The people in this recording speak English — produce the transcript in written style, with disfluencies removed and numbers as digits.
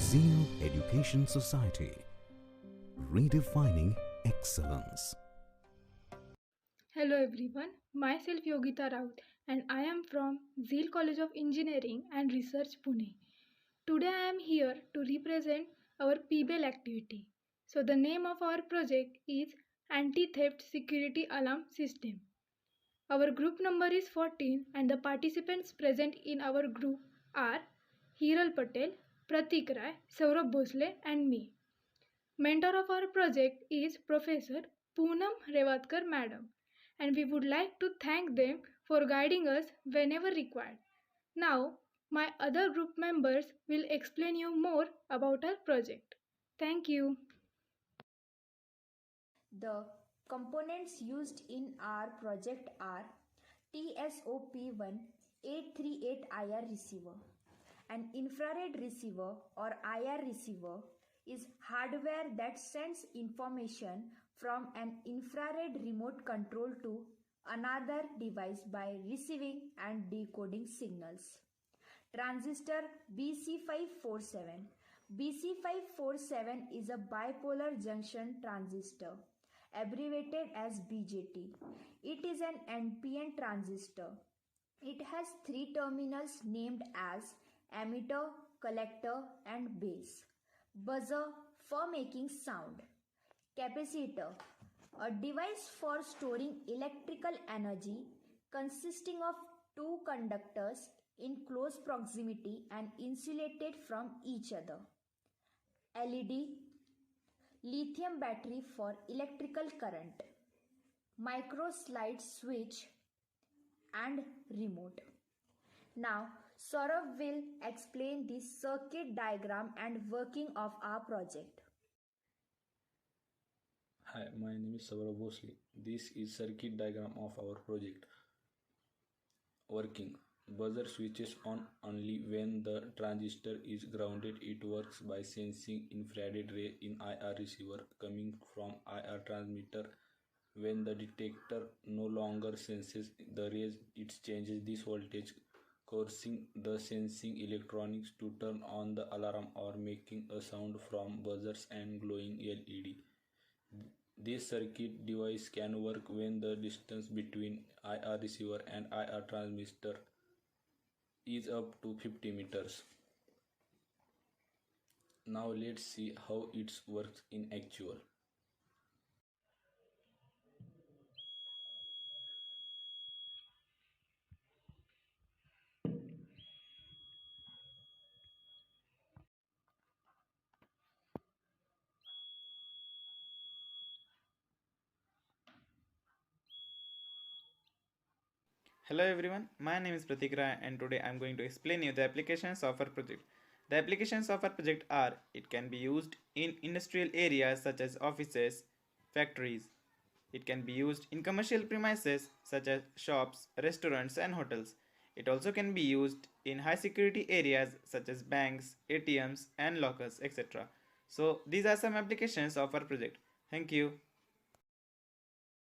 Zeal Education Society, redefining excellence. Hello everyone, myself Yogita Raut and I am from Zeal College of Engineering and Research Pune. Today I am here to represent our PBL activity. So the name of our project is Anti-Theft Security Alarm System. Our group number is 14 and the participants present in our group are Hiral Patel, Pratik Rai, Saurabh Bhosle and me. Mentor of our project is Professor Poonam Revatkar Madam, and we would like to thank them for guiding us whenever required. Now, my other group members will explain you more about our project. Thank you. The components used in our project are TSOP1 838IR receiver. An infrared receiver or IR receiver is hardware that sends information from an infrared remote control to another device by receiving and decoding signals. Transistor BC547. BC547 is a bipolar junction transistor, abbreviated as BJT. It is an NPN transistor. It has three terminals named as emitter, collector and base. Buzzer for making sound. Capacitor, a device for storing electrical energy consisting of two conductors in close proximity and insulated from each other. LED, lithium battery for electrical current. Micro slide switch and remote. Now, Saurabh will explain the circuit diagram and working of our project. Hi, my name is Saurabh Bhosle. This is circuit diagram of our project. Working. Buzzer switches on only when the transistor is grounded. It works by sensing infrared ray in IR receiver coming from IR transmitter. When the detector no longer senses the rays, it changes this voltage, causing the sensing electronics to turn on the alarm or making a sound from buzzers and glowing LED. This circuit device can work when the distance between IR receiver and IR transmitter is up to 50 meters. Now let's see how it works in actual. Hello everyone, my name is Pratik Rai and today I am going to explain you the applications of our project. The applications of our project are, it can be used in industrial areas such as offices, factories. It can be used in commercial premises such as shops, restaurants and hotels. It also can be used in high security areas such as banks, ATMs and lockers, etc. So these are some applications of our project. Thank you.